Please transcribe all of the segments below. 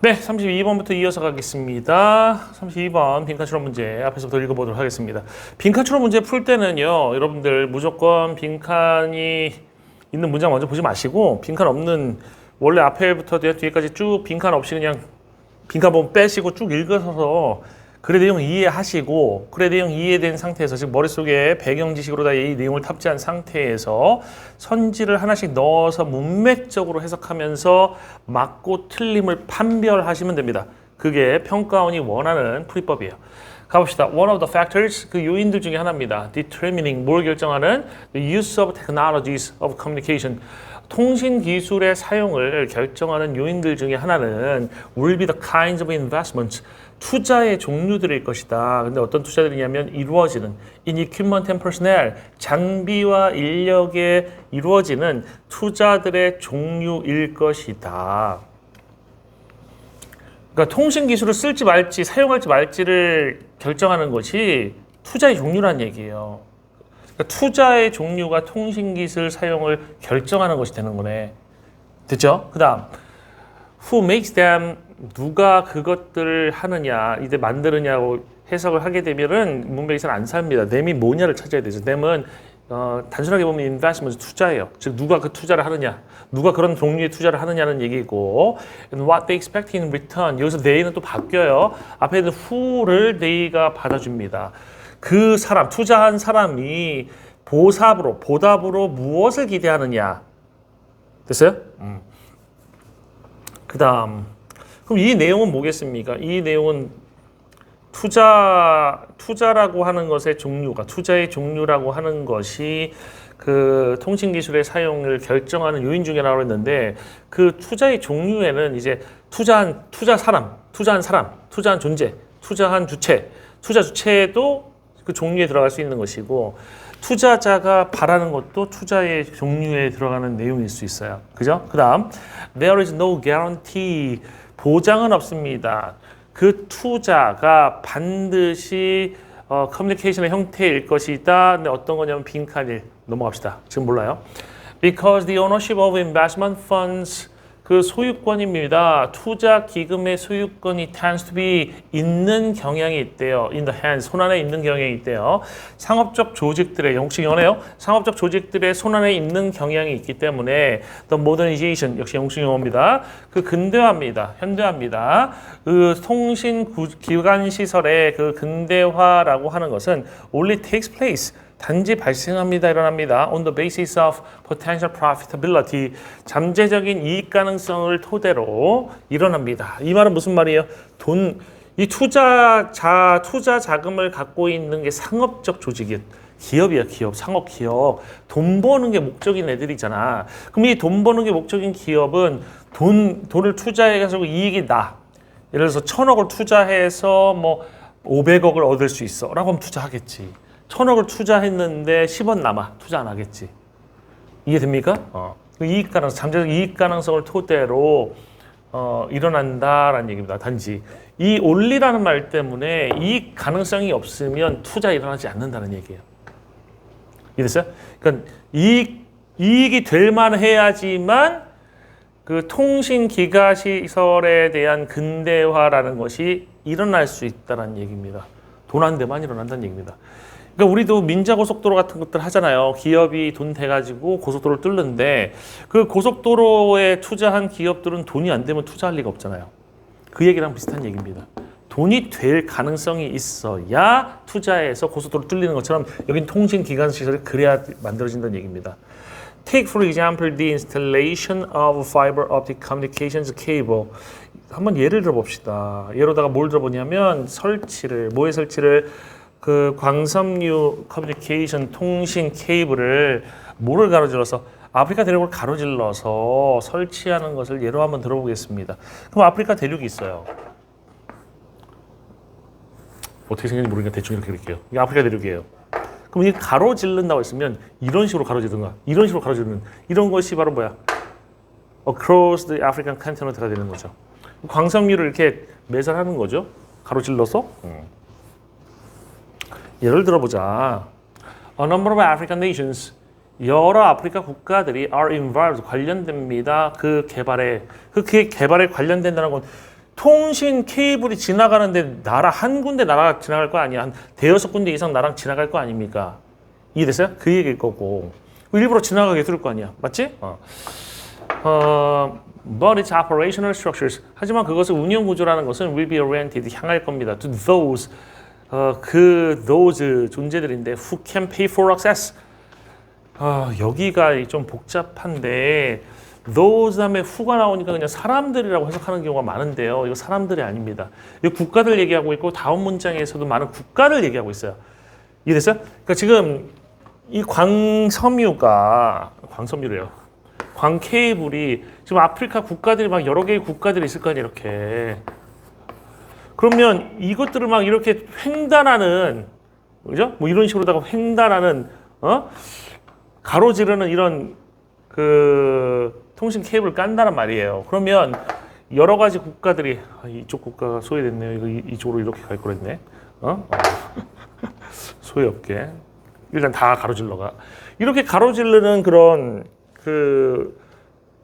네, 32번부터 이어서 가겠습니다. 32번 빈칸 추론 문제 앞에서부터 읽어보도록 하겠습니다. 빈칸 추론 문제 풀 때는요, 여러분들 무조건 빈칸이 있는 문장 먼저 보지 마시고 빈칸 없는 원래 앞에부터 뒤에까지 쭉 빈칸 없이 그냥 빈칸 부분 빼시고 쭉 읽어서 글의 내용 이해하시고 글의 내용 이해된 상태에서 지금 머릿속에 배경 지식으로 다 이 내용을 탑재한 상태에서 선지를 하나씩 넣어서 문맥적으로 해석하면서 맞고 틀림을 판별하시면 됩니다. 그게 평가원이 원하는 풀이법이에요. 가봅시다. One of the factors, 그 요인들 중에 하나입니다. Determining, 뭘 결정하는? The use of technologies of communication. 통신 기술의 사용을 결정하는 요인들 중에 하나는 will be the kinds of investments. 투자의 종류들일 것이다. 근데 어떤 투자들이냐면 이루어지는 in equipment and personnel, 장비와 인력에 이루어지는 투자들의 종류일 것이다. 그러니까 통신 기술을 쓸지 말지 사용할지 말지를 결정하는 것이 투자의 종류란 얘기예요. 그러니까 투자의 종류가 통신 기술 사용을 결정하는 것이 되는 거네. 됐죠? 그다음 who makes them, 누가 그것들을 하느냐, 이제 만드느냐고 해석을 하게 되면은 문맥에서는 안 삽니다. them이 뭐냐를 찾아야 되죠. them은 단순하게 보면 investment, 투자예요. 즉 누가 그 투자를 하느냐, 누가 그런 종류의 투자를 하느냐는 얘기고, and what they expect in return. 여기서 they는 또 바뀌어요. 앞에 있는 who를 they가 받아줍니다. 그 사람, 투자한 사람이 보답으로 무엇을 기대하느냐. 됐어요? 그 다음, 그럼 이 내용은 뭐겠습니까? 이 내용은 투자라고 하는 것의 종류가, 투자의 종류라고 하는 것이 그 통신기술의 사용을 결정하는 요인 중에 하나로 했는데, 그 투자의 종류에는 이제 투자한 사람, 투자한 존재, 투자한 주체, 투자 주체도 그 종류에 들어갈 수 있는 것이고, 투자자가 바라는 것도 투자의 종류에 들어가는 내용일 수 있어요. 그죠? 그 다음, there is no guarantee. 보장은 없습니다. 그 투자가 반드시 커뮤니케이션의 형태일 것이다. 근데 어떤 거냐면 빈칸일. 넘어갑시다. 지금 몰라요. Because the ownership of investment funds, 그 소유권입니다. 투자 기금의 소유권이 tends to be 있는 경향이 있대요. In the hands, 손안에 있는 경향이 있대요. 상업적 조직들의, 영국식 영어네요. 상업적 조직들의 손안에 있는 경향이 있기 때문에 the modernization, 역시 영국식 영어입니다. 그 근대화입니다. 현대화입니다. 그 통신 기관 시설의 그 근대화라고 하는 것은 only takes place, 단지 발생합니다. 일어납니다. On the basis of potential profitability. 잠재적인 이익 가능성을 토대로 일어납니다. 이 말은 무슨 말이에요? 이 투자 자금을 갖고 있는 게 상업적 조직이에요. 기업이야, 기업, 상업 기업. 돈 버는 게 목적인 애들이잖아. 그럼 이 돈 버는 게 목적인 기업은 돈을 투자해가지고 이익이 나. 예를 들어서 1,000억을 투자해서 뭐 500억을 얻을 수 있어. 라고 하면 투자하겠지. 1,000억을 투자했는데 10원 남아. 투자 안 하겠지. 이해됩니까? 잠재적 이익 가능성을 토대로 일어난다라는 얘기입니다. 단지 이 only라는 말 때문에 이익 가능성이 없으면 투자 일어나지 않는다는 얘기예요. 이해됐어요? 그러니까 이익이 될 만해야지만 그 통신 기가 시설에 대한 근대화라는 것이 일어날 수 있다는 얘기입니다. 돈 한 대만 일어난다는 얘기입니다. 그러니까 우리도 민자고속도로 같은 것들 하잖아요. 기업이 돈 대가지고 고속도로를 뚫는데 그 고속도로에 투자한 기업들은 돈이 안 되면 투자할 리가 없잖아요. 그 얘기랑 비슷한 얘기입니다. 돈이 될 가능성이 있어야 투자해서 고속도로 뚫리는 것처럼 여긴 통신기관시설이 그래야 만들어진다는 얘기입니다. Take for example the installation of fiber optic communications cable. 한번 예를 들어봅시다. 예로다가 뭘 들어보냐면 뭐의 설치를 그 광섬유 커뮤니케이션 통신 케이블을 뭐를 가로질러서 아프리카 대륙을 가로질러서 설치하는 것을 예로 한번 들어보겠습니다. 그럼 아프리카 대륙이 있어요. 어떻게 생겼는지 모르니까 대충 이렇게 그릴게요. 이게 아프리카 대륙이에요. 그럼 이 가로질른다고 했으면 이런 식으로 가로지르든가 이런 식으로 가로지르는 이런 것이 바로 뭐야? Across the African continent가 되는 거죠. 광섬유를 이렇게 매설하는 거죠. 가로질러서. 예를 들어보자. A number of African nations, 여러 아프리카 국가들이 are involved, 관련됩니다. 그 개발에 관련된다는 건 통신 케이블이 지나가는데 한 군데 나라가 지나갈 거 아니야. 한 대여섯 군데 이상 나랑 지나갈 거 아닙니까? 이해됐어요? 그 얘기일 거고. 일부러 지나가게 해줄 거 아니야. 맞지? But its operational structures. 하지만 그것을 운영 구조라는 것은 will be oriented 향할 겁니다. To those those 존재들인데 who can pay for access. 여기가 좀 복잡한데 those 다음에 who가 나오니까 그냥 사람들이라고 해석하는 경우가 많은데요. 이거 사람들이 아닙니다. 이거 국가들 얘기하고 있고 다음 문장에서도 많은 국가를 얘기하고 있어요. 이해됐어요? 그러니까 지금 이 광섬유래요. 광케이블이 지금 아프리카 국가들이 막 여러 개의 국가들이 있을 거 아니에요. 이렇게. 그러면 이것들을 막 이렇게 횡단하는, 그죠? 뭐 이런 식으로다가 횡단하는, 가로지르는 이런 그 통신 케이블을 깐다는 말이에요. 그러면 여러 가지 국가들이 이쪽 국가가 소외됐네요. 이거 이쪽으로 이렇게 갈 거랬네. 소외 없게. 일단 다 가로질러가. 이렇게 가로지르는 그런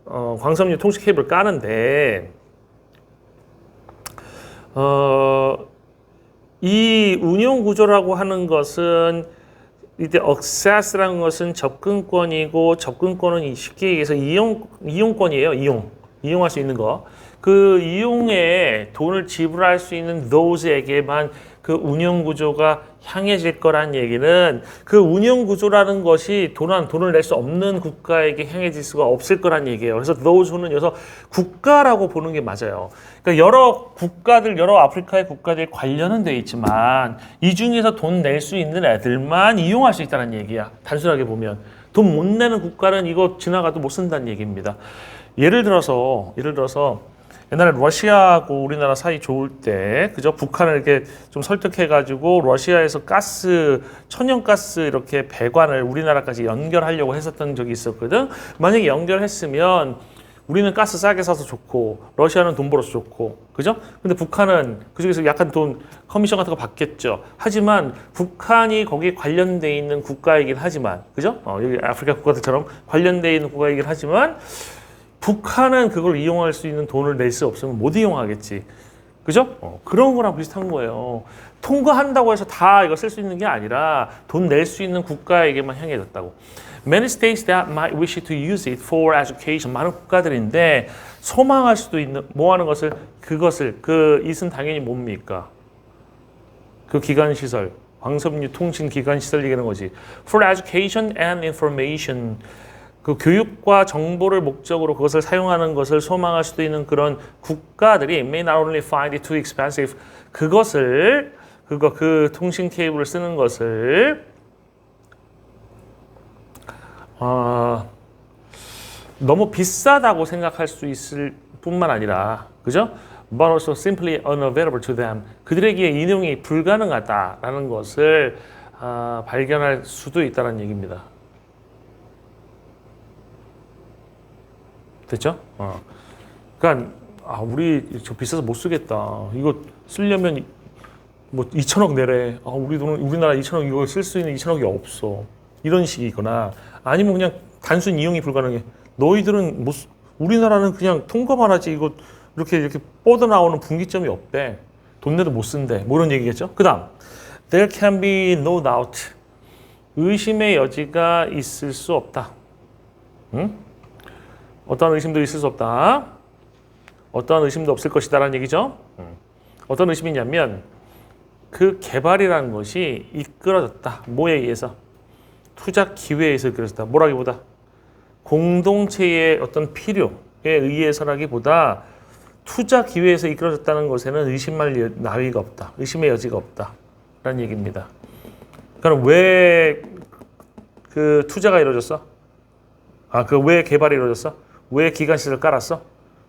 광섬유 통신 케이블을 까는데 이 운영 구조라고 하는 것은 이때 access라는 것은 접근권이고 접근권은 쉽게 얘기해서 이용권이에요. 이용할 수 있는 거. 그 이용에 돈을 지불할 수 있는 those에게만 그 운영 구조가 향해질 거란 얘기는 그 운영 구조라는 것이 돈을 낼 수 없는 국가에게 향해질 수가 없을 거란 얘기예요. 그래서 those는 여기서 국가라고 보는 게 맞아요. 그러니까 여러 아프리카의 국가들이 관련은 돼 있지만 이 중에서 돈 낼 수 있는 애들만 이용할 수 있다는 얘기야. 단순하게 보면 돈 못 내는 국가는 이거 지나가도 못 쓴다는 얘기입니다. 예를 들어서 옛날에 러시아하고 우리나라 사이 좋을 때, 그죠? 북한을 이렇게 좀 설득해가지고 러시아에서 천연가스 이렇게 배관을 우리나라까지 연결하려고 했었던 적이 있었거든. 만약에 연결했으면 우리는 가스 싸게 사서 좋고, 러시아는 돈 벌어서 좋고, 그죠? 근데 북한은 그중에서 약간 커미션 같은 거 받겠죠. 하지만 북한이 거기에 관련돼 있는 국가이긴 하지만, 그죠? 여기 아프리카 국가들처럼 관련돼 있는 국가이긴 하지만, 북한은 그걸 이용할 수 있는 돈을 낼 수 없으면 못 이용하겠지. 그죠? 그런 거랑 비슷한 거예요. 통과한다고 해서 다 이거 쓸 수 있는 게 아니라 돈 낼 수 있는 국가에게만 향해졌다고. Many states that might wish to use it for education. 많은 국가들인데 소망할 수도 있는 뭐 하는 것을 그 이은 당연히 뭡니까? 그 기관시설, 광섬유 통신 기관시설 얘기하는 거지. For education and information. 그 교육과 정보를 목적으로 그것을 사용하는 것을 소망할 수도 있는 그런 국가들이 may not only find it too expensive. 그 통신 케이블을 쓰는 것을 너무 비싸다고 생각할 수 있을 뿐만 아니라, 그죠? But also simply unavailable to them. 그들에게 이용이 불가능하다라는 것을 발견할 수도 있다는 얘기입니다. 됐죠? 그러니까 우리 저 비싸서 못 쓰겠다. 이거 쓰려면 뭐 2천억 내래. 우리나라 2천억 이거 쓸 수 있는 2천억이 없어. 이런 식이거나 아니면 그냥 단순 이용이 불가능해. 너희들은 우리나라는 그냥 통과만 하지 이거 이렇게 뻗어 나오는 분기점이 없대. 돈 내도 못 쓴대. 뭐 이런 얘기겠죠? 그다음 there can be no doubt. 의심의 여지가 있을 수 없다. 응? 어떠한 의심도 있을 수 없다. 어떠한 의심도 없을 것이다라는 얘기죠. 어떤 의심이냐면 그 개발이라는 것이 이끌어졌다. 뭐에 의해서? 투자 기회에 의해서 이끌어졌다. 뭐라기보다 공동체의 어떤 필요에 의해서라기보다 투자 기회에서 이끌어졌다는 것에는 의심할 나위가 없다. 의심의 여지가 없다라는 얘기입니다. 그럼 왜 그 투자가 이루어졌어? 왜 개발이 이루어졌어? 왜 기관시설을 깔았어?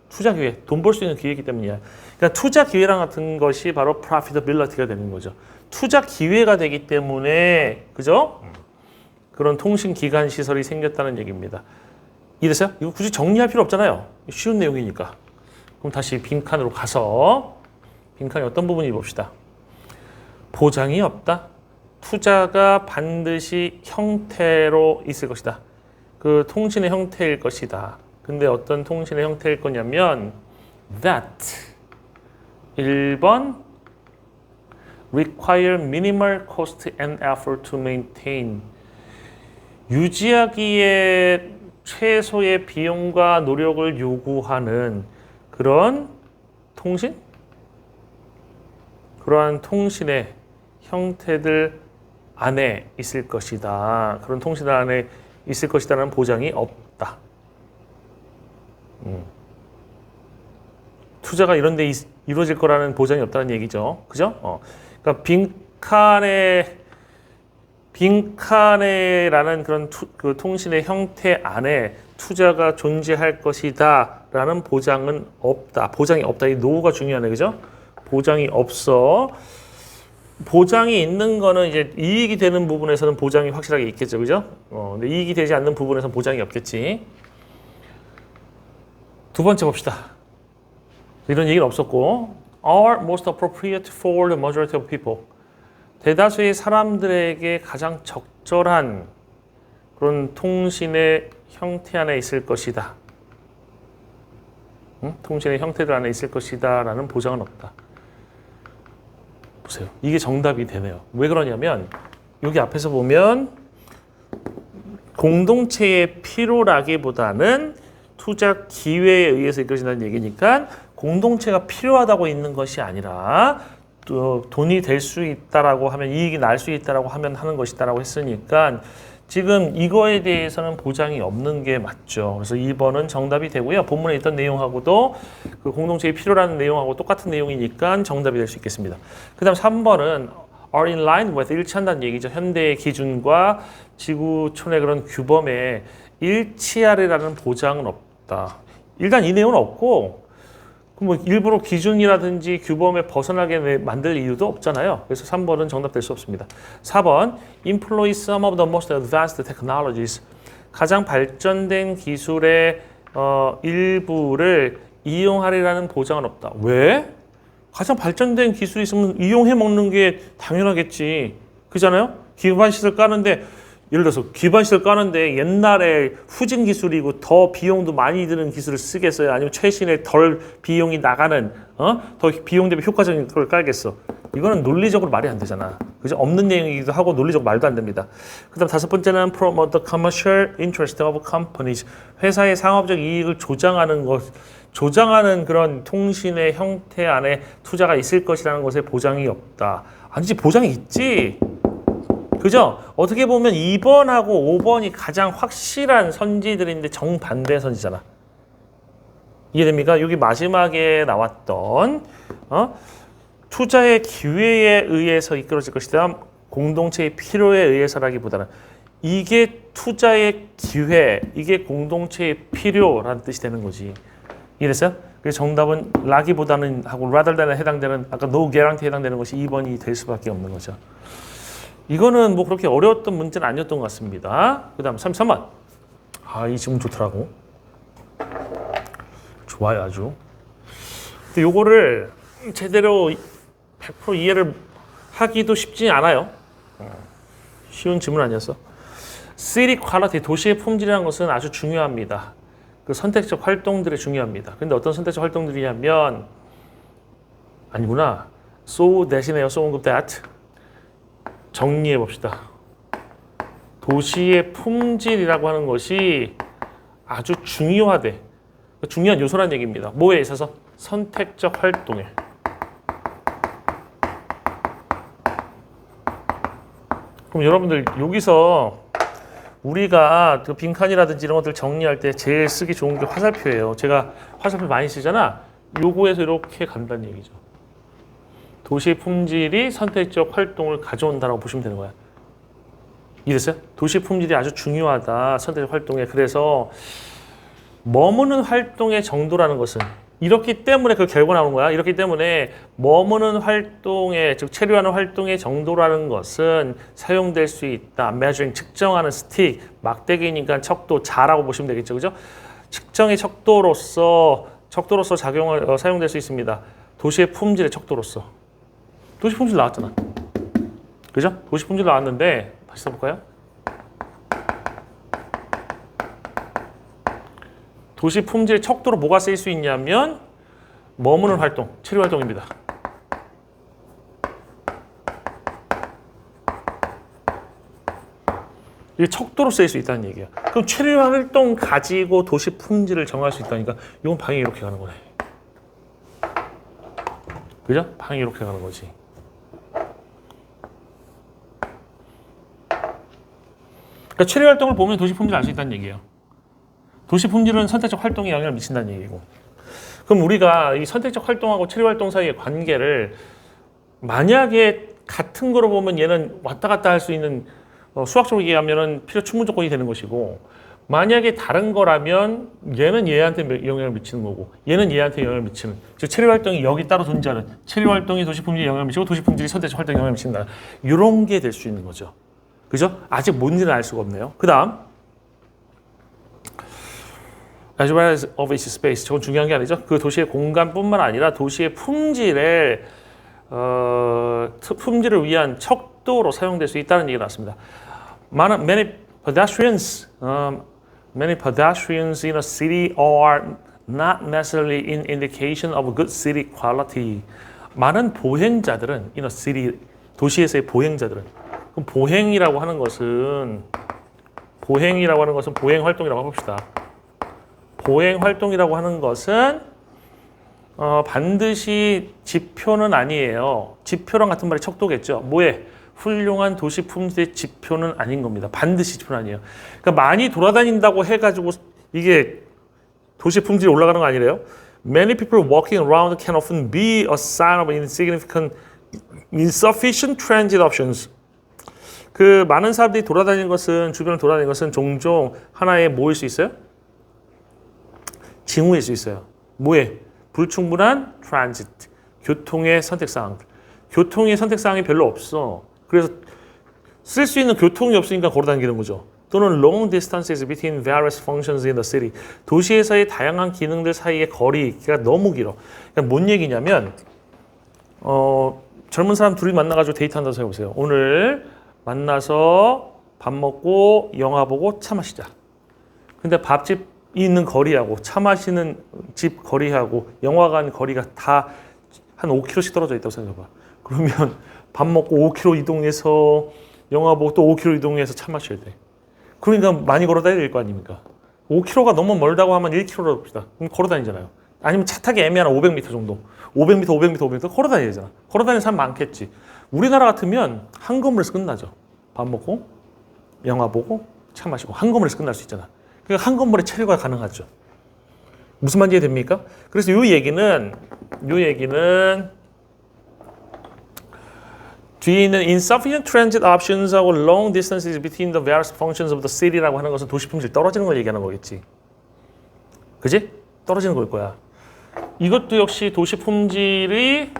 투자 기회, 돈 벌 수 있는 기회이기 때문이야. 그러니까 투자 기회랑 같은 것이 바로 profitability가 되는 거죠. 투자 기회가 되기 때문에, 그죠? 그런 통신 기관 시설이 생겼다는 얘기입니다. 이해됐어요? 이거 굳이 정리할 필요 없잖아요. 쉬운 내용이니까. 그럼 다시 빈칸으로 가서 빈칸이 어떤 부분이 봅시다. 보장이 없다. 투자가 반드시 형태로 있을 것이다. 그 통신의 형태일 것이다. 근데 어떤 통신의 형태일 거냐면 that 1번 require minimal cost and effort to maintain. 유지하기에 최소의 비용과 노력을 요구하는 그런 통신? 그러한 통신의 형태들 안에 있을 것이다. 그런 통신들 안에 있을 것이다라는 보장이 없다. 투자가 이런 데 이루어질 거라는 보장이 없다는 얘기죠. 그죠? 그러니까 빈칸에라는 그런 그 통신의 형태 안에 투자가 존재할 것이다 라는 보장은 없다. 보장이 없다. 이 노가 중요하네. 그죠? 보장이 없어. 보장이 있는 거는 이제 이익이 되는 부분에서는 보장이 확실하게 있겠죠. 그죠? 근데 이익이 되지 않는 부분에서는 보장이 없겠지. 두 번째 봅시다. 이런 얘기는 없었고 are most appropriate for the majority of people. 대다수의 사람들에게 가장 적절한 그런 통신의 형태 안에 있을 것이다. 통신의 형태들 안에 있을 것이다 라는 보장은 없다. 보세요. 이게 정답이 되네요. 왜 그러냐면 여기 앞에서 보면 공동체의 필요라기보다는 투자 기회에 의해서 이끌어진다는 얘기니까 공동체가 필요하다고 있는 것이 아니라 또 돈이 될 수 있다라고 하면 이익이 날 수 있다라고 하면 하는 것이다라고 했으니까 지금 이거에 대해서는 보장이 없는 게 맞죠. 그래서 2번은 정답이 되고요. 본문에 있던 내용하고도 그 공동체의 필요라는 내용하고 똑같은 내용이니까 정답이 될 수 있겠습니다. 그 다음 3번은 are in line with 일치한다는 얘기죠. 현대의 기준과 지구촌의 그런 규범에 일치하리라는 보장은 없다. 일단 이 내용은 없고 뭐 일부러 기준이라든지 규범에 벗어나게 만들 이유도 없잖아요. 그래서 3번은 정답될 수 없습니다. 4번 employ some of the most advanced technologies. 가장 발전된 기술의 일부를 이용하리라는 보장은 없다. 왜? 가장 발전된 기술이 있으면 이용해 먹는 게 당연하겠지. 그잖아요? 기반시설 까는데 예를 들어서 기반시설 까는데 옛날에 후진 기술이고 더 비용도 많이 드는 기술을 쓰겠어요? 아니면 최신의 덜 비용이 나가는 더 비용 대비 효과적인 걸 깔겠어? 이거는 논리적으로 말이 안 되잖아. 그죠? 없는 내용이기도 하고 논리적 말도 안 됩니다. 그 다음 5번째는 promote the commercial interest of companies. 회사의 상업적 이익을 조장하는 그런 통신의 형태 안에 투자가 있을 것이라는 것에 보장이 없다. 아니지, 보장이 있지. 그죠? 어떻게 보면 2번하고 5번이 가장 확실한 선지들인데 정반대 선지잖아. 이해됩니까? 여기 마지막에 나왔던 투자의 기회에 의해서 이끌어질 것이다. 공동체의 필요에 의해서라기보다는 이게 투자의 기회, 이게 공동체의 필요라는 뜻이 되는 거지. 이해됐어요? 그래서 정답은 라기보다는 하고 rather than에 해당되는 아까 no guarantee에 해당되는 것이 2번이 될 수밖에 없는 거죠. 이거는 뭐 그렇게 어려웠던 문제는 아니었던 것 같습니다. 그 다음 33번. 이 질문 좋더라고. 좋아요, 아주. 근데 요거를 제대로 100% 이해를 하기도 쉽지 않아요. 쉬운 질문 아니었어. City quality, 도시의 품질이라는 것은 아주 중요합니다. 그 선택적 활동들이 중요합니다. 근데 어떤 선택적 활동들이냐면 아니구나. So 대신에요. So on that. 정리해 봅시다. 도시의 품질이라고 하는 것이 아주 중요하대. 중요한 요소란 얘기입니다. 뭐에 있어서? 선택적 활동에. 그럼 여러분들 여기서 우리가 그 빈칸이라든지 이런 것들 정리할 때 제일 쓰기 좋은 게 화살표예요. 제가 화살표 많이 쓰잖아. 요거에서 이렇게 간다는 얘기죠. 도시의 품질이 선택적 활동을 가져온다라고 보시면 되는 거야. 이해됐어요? 도시의 품질이 아주 중요하다. 선택적 활동에. 그래서 머무는 활동의 정도라는 것은 이렇기 때문에 그 결과 나오는 거야. 이렇기 때문에 머무는 활동의 즉 체류하는 활동의 정도라는 것은 사용될 수 있다. measuring 측정하는 스틱, 막대기니까 척도, 자라고 보시면 되겠죠. 그죠? 측정의 척도로서 사용될 수 있습니다. 도시의 품질의 척도로서. 도시 품질 나왔잖아. 그죠? 도시 품질 나왔는데 다시 써볼까요? 도시 품질의 척도로 뭐가 쓰일 수 있냐면 머무는 활동, 체류 활동입니다. 이게 척도로 쓰일 수 있다는 얘기야. 그럼 체류 활동 가지고 도시 품질을 정할 수 있다니까 이건 방향이 이렇게 가는 거네. 그죠? 방향이 이렇게 가는 거지. 그러니까 체류 활동을 보면 도시 품질을 알 수 있다는 얘기예요. 도시 품질은 선택적 활동에 영향을 미친다는 얘기고. 그럼 우리가 이 선택적 활동하고 체류 활동 사이의 관계를 만약에 같은 거로 보면 얘는 왔다 갔다 할 수 있는 수학적으로 얘기하면은 필요 충분 조건이 되는 것이고, 만약에 다른 거라면 얘는 얘한테 영향을 미치는 거고 얘는 얘한테 영향을 미치는, 즉 체류 활동이 여기 따로 존재하는, 체류 활동이 도시 품질에 영향을 미치고 도시 품질이 선택적 활동에 영향을 미친다, 이런 게 될 수 있는 거죠. 그죠? 아직 뭔지는 알 수가 없네요. 그 다음 as well as of its space. 저건 중요한 게 아니죠. 그 도시의 공간뿐만 아니라 도시의 품질을 위한 척도로 사용될 수 있다는 얘기가 나왔습니다. Many pedestrians in a city are not necessarily an indication of good city quality. 많은 보행자들은 in a city, 도시에서의 보행자들은, 그럼 보행이라고 하는 것은 보행 활동이라고 해봅시다. 보행 활동이라고 하는 것은 반드시 지표는 아니에요. 지표랑 같은 말이 척도겠죠. 뭐에? 훌륭한 도시 품질의 지표는 아닌 겁니다. 반드시 지표는 아니에요. 그러니까 많이 돌아다닌다고 해가지고 이게 도시 품질이 올라가는 거 아니래요? Many people walking around can often be a sign of insufficient transit options. 그 많은 사람들이 돌아다니는 것은, 주변을 돌아다니는 것은 종종 하나의 뭐일 수 있어요? 징후일 수 있어요. 뭐에? 불충분한 트랜짓, 교통의 선택사항. 교통의 선택사항이 별로 없어. 그래서 쓸 수 있는 교통이 없으니까 걸어다니는 거죠. 또는 long distances between various functions in the city. 도시에서의 다양한 기능들 사이의 거리가 너무 길어. 그러니까 뭔 얘기냐면 젊은 사람 둘이 만나가지고 데이트한다고 생각해보세요. 오늘 만나서 밥 먹고 영화 보고 차 마시자. 근데 밥집 있는 거리하고 차 마시는 집 거리하고 영화관 거리가 다 한 5km씩 떨어져 있다고 생각해봐. 그러면 밥 먹고 5km 이동해서 영화 보고 또 5km 이동해서 차 마셔야 돼. 그러니까 많이 걸어 다녀야 될 거 아닙니까? 5km가 너무 멀다고 하면 1km로 봅시다. 그럼 걸어 다니잖아요. 아니면 차 타기 애매한 500m 정도. 500m 걸어 다녀야 되잖아. 걸어 다니는 사람 많겠지. 우리나라 같으면 한 건물에서 끝나죠. 밥 먹고 영화 보고 차 마시고 한 건물에서 끝날 수 있잖아. 그러니까 한 건물에 체류가 가능하죠. 무슨 말인지 이해됩니까? 그래서 이 얘기는 뒤에 있는 insufficient transit options하고 long distances between the various functions of the city라고 하는 것은 도시 품질 떨어지는 걸 얘기하는 거겠지. 그지? 떨어지는 걸 거야. 이것도 역시 도시 품질이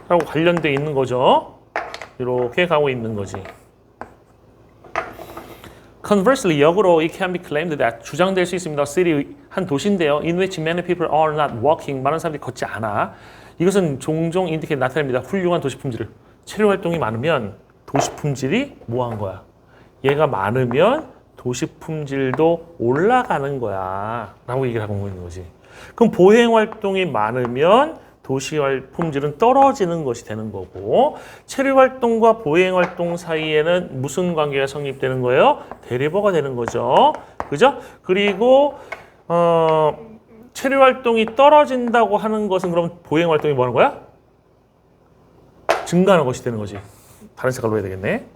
하고 관련돼 있는 거죠. 이렇게 가고 있는 거지. Conversely, 역으로 it can be claimed that 주장될 수 있습니다. city 한 도시인데요. in which many people are not walking. 많은 사람들이 걷지 않아. 이것은 종종 indicate 나타냅니다. 훌륭한 도시 품질을. 체류 활동이 많으면 도시 품질이 뭐한 거야? 얘가 많으면 도시 품질도 올라가는 거야. 라고 얘기를 하고 있는 거지. 그럼 보행 활동이 많으면 도시 품질은 떨어지는 것이 되는 거고, 체류 활동과 보행 활동 사이에는 무슨 관계가 성립되는 거예요? 대리버가 되는 거죠. 그죠? 그리고 체류 활동이 떨어진다고 하는 것은 그럼 보행 활동이 뭐 하는 거야? 증가하는 것이 되는 거지. 다른 색깔로 해야 되겠네.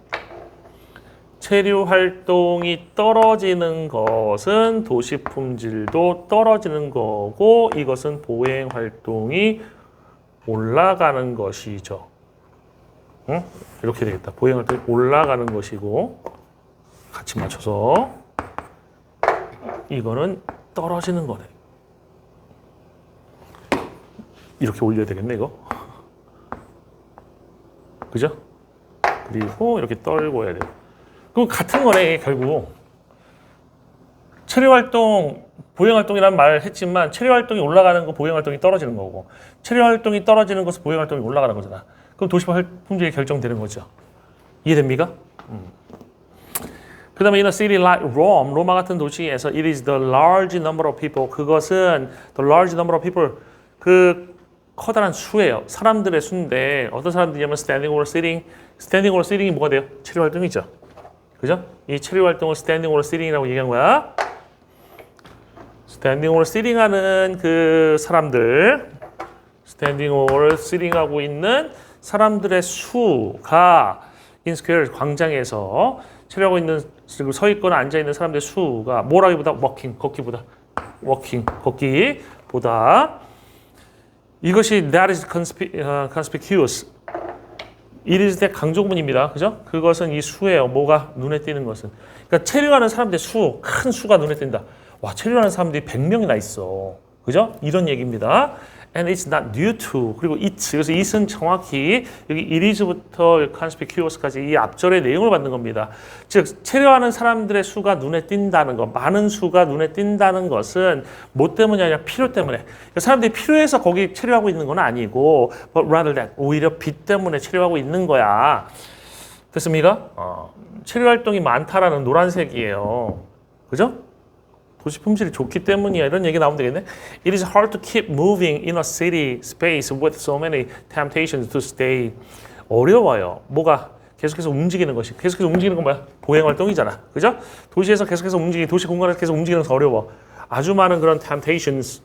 체류 활동이 떨어지는 것은 도시 품질도 떨어지는 거고, 이것은 보행 활동이 올라가는 것이죠. 응? 이렇게 되겠다. 보행 활동이 올라가는 것이고, 같이 맞춰서 이거는 떨어지는 거네. 이렇게 올려야 되겠네, 이거. 그죠? 그리고 이렇게 떨고 해야 돼요. 그럼 같은 거네, 결국. 체류 활동, 보행 활동이라는 말을 했지만 체류 활동이 올라가는 거, 보행 활동이 떨어지는 거고, 체류 활동이 떨어지는 것은 보행 활동이 올라가는 거잖아. 그럼 도시 품질이 결정되는 거죠. 이해됩니까? 그 다음에 in a city like Rome, 로마 같은 도시에서 it is the large number of people. 그것은 the large number of people, 그 커다란 수예요. 사람들의 수인데 어떤 사람들이냐면 standing or sitting. standing or sitting이 뭐가 돼요? 체류 활동이죠. 그죠? 이 체류 활동을 standing or sitting이라고 얘기한 거야. standing or sitting 하는 그 사람들, standing or sitting 하고 있는 사람들의 수가 in square 광장에서 체류하고 있는, 서 있거나 앉아 있는 사람들의 수가 뭐라기보다 walking, 걷기보다 이것이 that is conspicuous. it is 대 강조문입니다. 그죠? 그것은 이 수예요. 뭐가 눈에 띄는 것은. 그러니까 체류하는 사람들의 수, 큰 수가 눈에 띈다. 와, 체류하는 사람들이 100명이나 있어. 그죠? 이런 얘기입니다. And it's not due to. 그리고 it. 그래서 it은 정확히 여기 it is부터 conspicuous까지 이 앞절의 내용을 받는 겁니다. 즉, 체류하는 사람들의 수가 눈에 띈다는 것, 많은 수가 눈에 띈다는 것은 뭐 때문이 아니라 필요 때문에. 그러니까 사람들이 필요해서 거기 체류하고 있는 건 아니고, but rather that. 오히려 빛 때문에 체류하고 있는 거야. 됐습니까? 체류 활동이 많다라는 노란색이에요. 그죠? 도시 품질이 좋기 때문이야. 이런 얘기 나오면 되겠네. It is hard to keep moving in a city space with so many temptations to stay. 어려워요. 뭐가? 계속해서 움직이는 것이. 계속해서 움직이는 건 뭐야? 보행 활동이잖아. 그죠? 도시에서 계속해서 움직이는, 도시 공간에서 계속 움직이는 것은 어려워. 아주 많은 그런 temptations,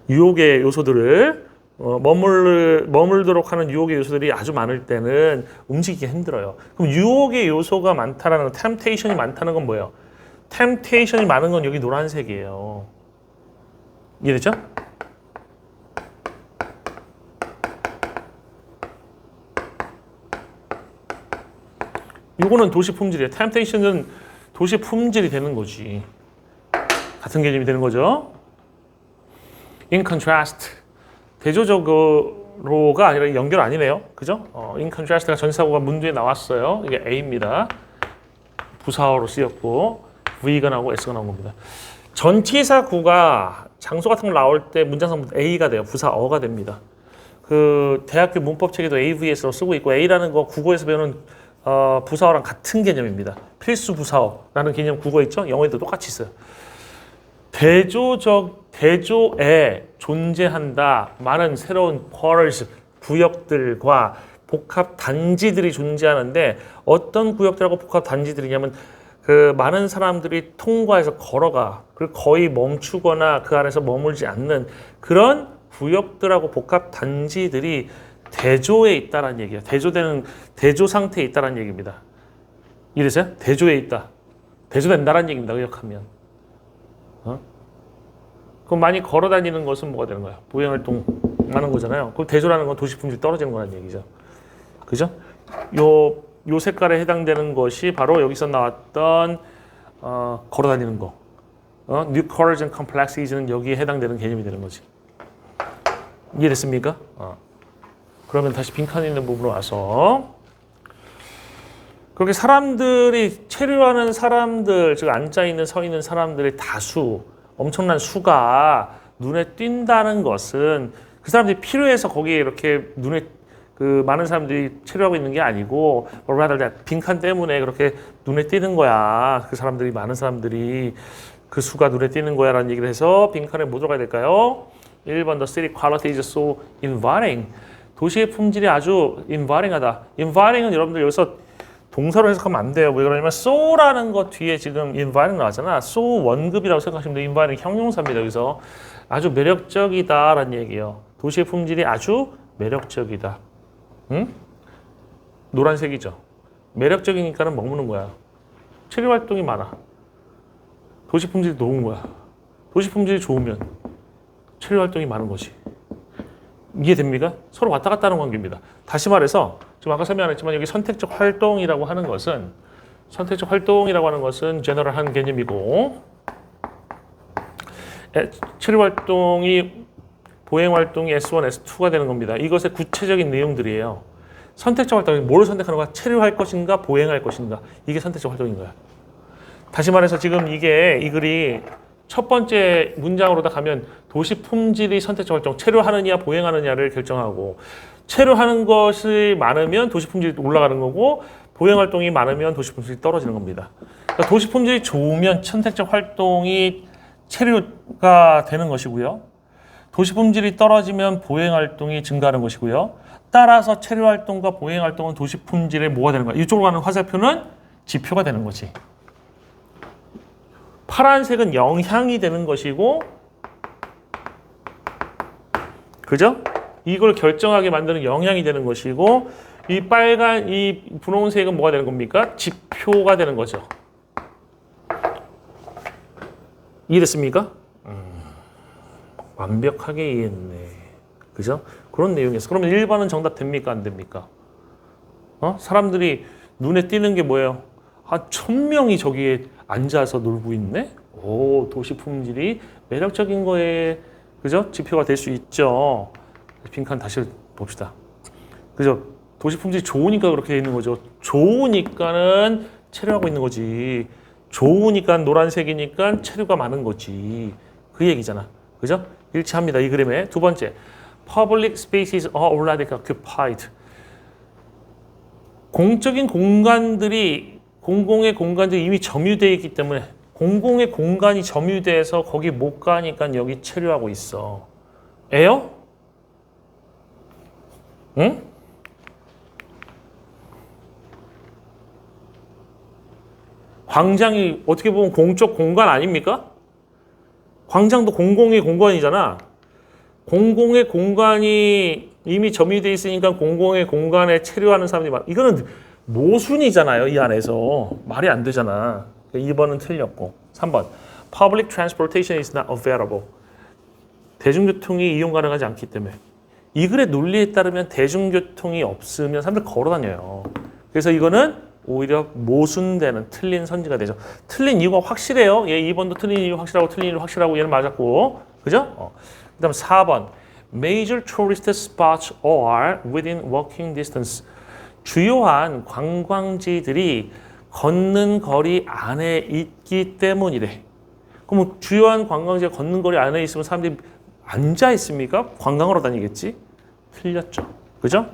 유혹의 요소들을 머물도록 하는 유혹의 요소들이 아주 많을 때는 움직이기 힘들어요. 그럼 유혹의 요소가 많다라는, temptation이 많다는 건 뭐예요? 템테이션이 많은 건 여기 노란색이에요. 이해됐죠? 이거는 도시 품질이에요. 템테이션은 도시 품질이 되는 거지. 같은 개념이 되는 거죠. In contrast, 대조적으로가 아니라 연결 아니네요. 그죠? In contrast가 전사구가 문두에 나왔어요. 이게 A입니다. 부사어로 쓰였고 V가 나오고 S가 나온 겁니다. 전치사구가 장소 같은 거 나올 때 문장성 A가 돼요. 부사어가 됩니다. 그 대학교 문법책에도 AVS로 쓰고 있고 A라는 거 국어에서 배우는 부사어랑 같은 개념입니다. 필수 부사어라는 개념 국어 있죠? 영어에도 똑같이 있어요. 대조에 존재한다. 많은 새로운 quarters, 구역들과 복합 단지들이 존재하는데 어떤 구역들하고 복합 단지들이냐면 그 많은 사람들이 통과해서 걸어가 그리고 거의 멈추거나 그 안에서 머물지 않는 그런 구역들하고 복합 단지들이 대조에 있다라는 얘기예요. 대조 상태에 있다라는 얘기입니다. 이래서요? 대조에 있다. 대조된다라는 얘기입니다. 의역하면. 그럼 많이 걸어 다니는 것은 뭐가 되는 거야? 보행 활동 하는 거잖아요. 그럼 대조라는 건 도시 품질이 떨어지는 거라는 얘기죠. 그죠? 요 색깔에 해당되는 것이 바로 여기서 나왔던 걸어 다니는 거. New colors and complexity는 여기에 해당되는 개념이 되는 거지. 이해됐습니까? 그러면 다시 빈칸에 있는 부분으로 와서 그렇게 사람들이 체류하는 사람들, 즉 앉아있는 서 있는 사람들의 다수, 엄청난 수가 눈에 띈다는 것은 그 사람들이 필요해서 거기에 이렇게 눈에 그 많은 사람들이 체류하고 있는 게 아니고 rather that 빈칸 때문에 그렇게 눈에 띄는 거야. 그 사람들이 많은 사람들이 그 수가 눈에 띄는 거야라는 얘기를 해서 빈칸에 뭐 들어가야 될까요? 1번 The city quality is so inviting. 도시의 품질이 아주 inviting하다. inviting은 여러분들 여기서 동사로 해석하면 안 돼요. 왜 그러냐면 so라는 것 뒤에 지금 inviting 나왔잖아. so 원급이라고 생각하시면 돼요. inviting 형용사입니다. 여기서 아주 매력적이다라는 얘기예요. 도시의 품질이 아주 매력적이다. 응? 노란색이죠. 매력적이니까는 머무는 거야. 체류 활동이 많아. 도시 품질이 좋은 거야. 도시 품질이 좋으면 체류 활동이 많은 거지. 이해됩니까? 서로 왔다 갔다 하는 관계입니다. 다시 말해서 지금 아까 설명 안 했지만 여기 선택적 활동이라고 하는 것은 제너럴한 개념이고 체류 활동이 보행 활동이 S1, S2가 되는 겁니다. 이것의 구체적인 내용들이에요. 선택적 활동이 뭘 선택하는 거야? 체류할 것인가, 보행할 것인가? 이게 선택적 활동인 거야. 다시 말해서 지금 이 글이 첫 번째 문장으로 다 가면 도시 품질이 선택적 활동, 체류하느냐, 보행하느냐를 결정하고 체류하는 것이 많으면 도시 품질이 올라가는 거고 보행 활동이 많으면 도시 품질이 떨어지는 겁니다. 그러니까 도시 품질이 좋으면 선택적 활동이 체류가 되는 것이고요. 도시 품질이 떨어지면 보행 활동이 증가하는 것이고요. 따라서 체류 활동과 보행 활동은 도시 품질에 뭐가 되는 거야? 이쪽으로 가는 화살표는 지표가 되는 거지. 파란색은 영향이 되는 것이고, 그죠? 이걸 결정하게 만드는 영향이 되는 것이고, 이 빨간, 이 분홍색은 뭐가 되는 겁니까? 지표가 되는 거죠. 이해됐습니까? 완벽하게 이해했네. 그죠? 그런 내용이었어. 그러면 1번은 정답 됩니까? 안 됩니까? 사람들이 눈에 띄는 게 뭐예요? 1000명이 저기에 앉아서 놀고 있네? 오, 도시 품질이 매력적인 거에, 그죠? 지표가 될 수 있죠. 빈칸 다시 봅시다. 그죠? 도시 품질이 좋으니까 그렇게 돼 있는 거죠. 좋으니까는 체류하고 있는 거지. 좋으니까 노란색이니까 체류가 많은 거지. 그 얘기잖아. 그죠? 일치합니다. 이 그림에. 두 번째. Public spaces are already occupied. 공적인 공간들이, 공공의 공간들이 이미 점유되어 있기 때문에 공공의 공간이 점유돼서 거기 못 가니까 여기 체류하고 있어. 에요? 응? 광장이 어떻게 보면 공적 공간 아닙니까? 광장도 공공의 공간이잖아. 공공의 공간이 이미 점유되어 있으니까 공공의 공간에 체류하는 사람들이 많아. 이거는 모순이잖아요. 이 안에서. 말이 안 되잖아. 2번은 틀렸고. 3번. Public transportation is not available. 대중교통이 이용 가능하지 않기 때문에. 이 글의 논리에 따르면 대중교통이 없으면 사람들 걸어 다녀요. 그래서 이거는 오히려 모순되는 틀린 선지가 되죠. 틀린 이유가 확실해요. 얘 2번도 틀린 이유 확실하고 틀린 이유 확실하고 얘는 맞았고. 그죠? 그 다음 4번. Major tourist spots are within walking distance. 주요한 관광지들이 걷는 거리 안에 있기 때문이래. 그럼 주요한 관광지가 걷는 거리 안에 있으면 사람들이 앉아 있습니까? 관광하러 다니겠지? 틀렸죠. 그죠?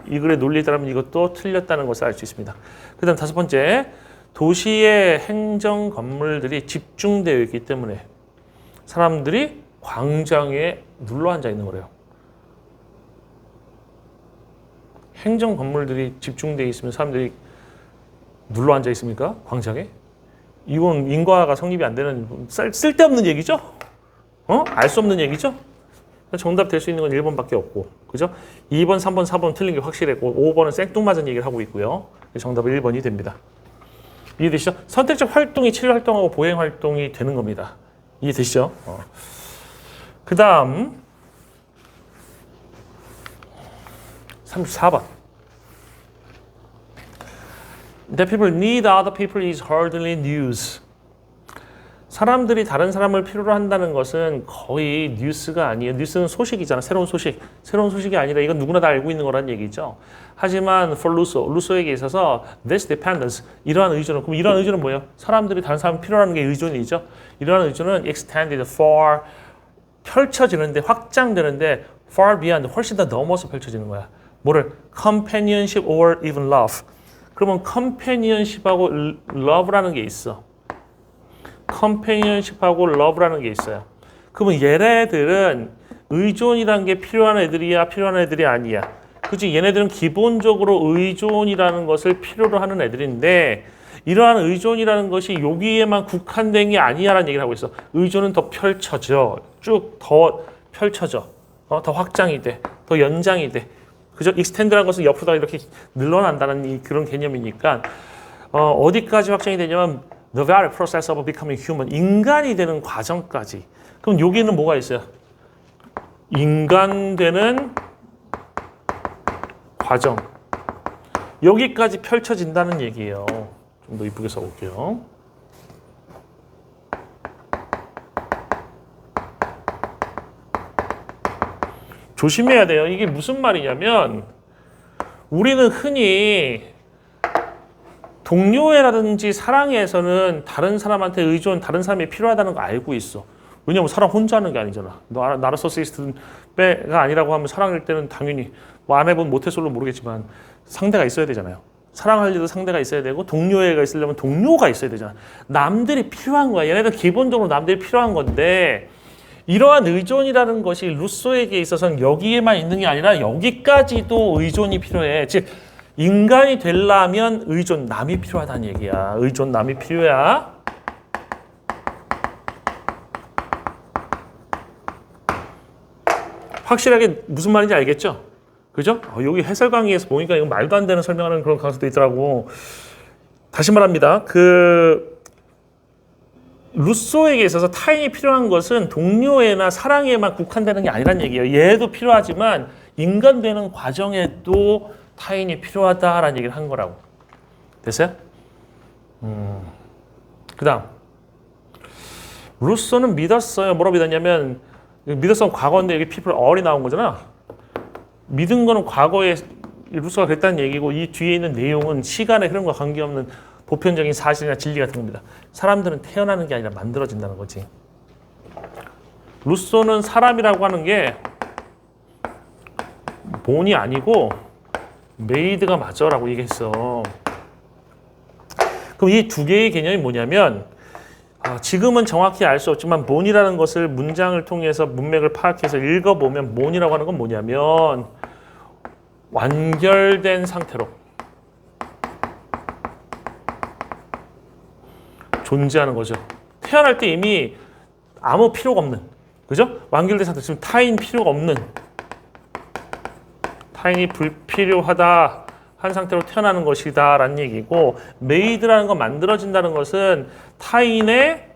이 글의 논리에 따르면 이것도 틀렸다는 것을 알 수 있습니다. 그 다음 5번째. 도시의 행정 건물들이 집중되어 있기 때문에 사람들이 광장에 눌러 앉아 있는 거래요. 행정 건물들이 집중되어 있으면 사람들이 눌러 앉아 있습니까? 광장에? 이건 인과가 성립이 안 되는 쓸데없는 얘기죠? 알 수 없는 얘기죠? 정답 될 수 있는 건 1번밖에 없고, 그죠? 2번, 3번, 4번 틀린 게 확실했고 5번은 생뚱맞은 얘기를 하고 있고요. 정답은 1번이 됩니다. 이해되시죠? 선택적 활동이 치료 활동하고 보행 활동이 되는 겁니다. 이해되시죠? 그 다음 34번. That people need other people is hardly news. 사람들이 다른 사람을 필요로 한다는 것은 거의 뉴스가 아니에요. 뉴스는 소식이잖아. 새로운 소식. 새로운 소식이 아니라 이건 누구나 다 알고 있는 거란 얘기죠. 하지만 for 루소에게 있어서 this dependence, 이러한 의존은, 그럼 이러한 의존은 뭐예요? 사람들이 다른 사람을 필요로 하는 게 의존이죠. 이러한 의존은 extended far, 펼쳐지는데, 확장되는데 far beyond, 훨씬 더 넘어서 펼쳐지는 거야. 뭐를? companionship or even love. 그러면 companionship하고 love라는 게 있어. companionship하고 love라는 게 있어요. 그러면 얘네들은 의존이라는 게 필요한 애들이야, 필요한 애들이 아니야. 그치? 얘네들은 기본적으로 의존이라는 것을 필요로 하는 애들인데 이러한 의존이라는 것이 여기에만 국한된 게 아니야라는 얘기를 하고 있어. 의존은 더 펼쳐져. 쭉 더 펼쳐져. 더 확장이 돼. 더 연장이 돼. 그죠? extend라는 것은 옆으로 이렇게 늘어난다는 그런 개념이니까 어디까지 확장이 되냐면 the very process of becoming human, 인간이 되는 과정까지. 그럼 여기는 뭐가 있어요? 인간 되는 과정. 여기까지 펼쳐진다는 얘기예요. 좀 더 이쁘게 써볼게요. 조심해야 돼요. 이게 무슨 말이냐면 우리는 흔히 동료애라든지 사랑에서는 다른 사람한테 의존, 다른 사람이 필요하다는 거 알고 있어. 왜냐면 사랑 혼자 하는 게 아니잖아. 나르시시스트가 아니라고 하면 사랑할 때는 당연히 뭐 안 해본 모태솔로 모르겠지만 상대가 있어야 되잖아요. 사랑할 때도 상대가 있어야 되고 동료애가 있으려면 동료가 있어야 되잖아. 남들이 필요한 거야. 얘네들 기본적으로 남들이 필요한 건데 이러한 의존이라는 것이 루소에게 있어서는 여기에만 있는 게 아니라 여기까지도 의존이 필요해. 즉 인간이 되려면 의존남이 필요하다는 얘기야. 의존남이 필요야. 확실하게 무슨 말인지 알겠죠? 그죠? 여기 해설 강의에서 보니까 이거 말도 안 되는 설명하는 그런 강사도 있더라고. 다시 말합니다. 루소에게 있어서 타인이 필요한 것은 동료애나 사랑에만 국한되는 게 아니란 얘기예요. 얘도 필요하지만 인간 되는 과정에도 타인이 필요하다라는 얘기를 한 거라고. 됐어요? 그 다음 루소는 믿었어요. 뭐라고 믿었냐면 믿었으면 과거인데 여기 people all이 나온 거잖아. 믿은 거는 과거에 루소가 그랬다는 얘기고 이 뒤에 있는 내용은 시간의 흐름과 관계없는 보편적인 사실이나 진리 같은 겁니다. 사람들은 태어나는 게 아니라 만들어진다는 거지. 루소는 사람이라고 하는 게 본이 아니고 메이드가 맞아라고 얘기했어. 그럼 이 두 개의 개념이 뭐냐면 지금은 정확히 알 수 없지만 본이라는 것을 문장을 통해서 문맥을 파악해서 읽어보면 본이라고 하는 건 뭐냐면 완결된 상태로 존재하는 거죠. 태어날 때 이미 아무 필요가 없는, 그죠? 완결된 상태, 지금 타인 필요가 없는, 타인이 불필요하다 한 상태로 태어나는 것이다 라는 얘기고, 메이드라는 건 만들어진다는 것은 타인의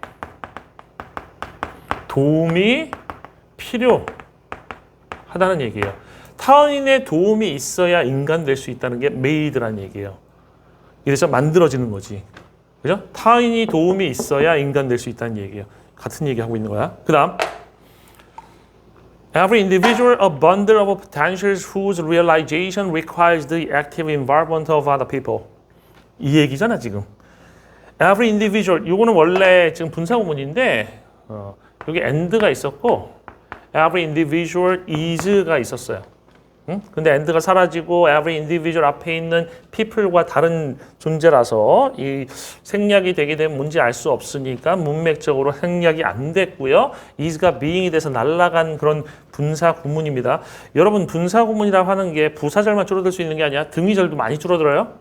도움이 필요하다는 얘기예요. 타인의 도움이 있어야 인간 될 수 있다는 게 메이드라는 얘기예요. 이래서 만들어지는 거지. 그죠? 타인이 도움이 있어야 인간 될 수 있다는 얘기예요. 같은 얘기 하고 있는 거야. 그 다음 Every individual a bundle of potentials whose realization requires the active involvement of other people. 이 얘기잖아 지금. Every individual, 이거는 원래 지금 분사구문인데 여기 and가 있었고 every individual is가 있었어요. 응? 근데 and가 사라지고 every individual 앞에 있는 people과 다른 존재라서 이 생략이 되게 되면 뭔지 알 수 없으니까 문맥적으로 생략이 안 됐고요. is가 being이 돼서 날아간 그런 분사 구문입니다. 여러분 분사 구문이라고 하는 게 부사절만 줄어들 수 있는 게 아니야. 등위절도 많이 줄어들어요.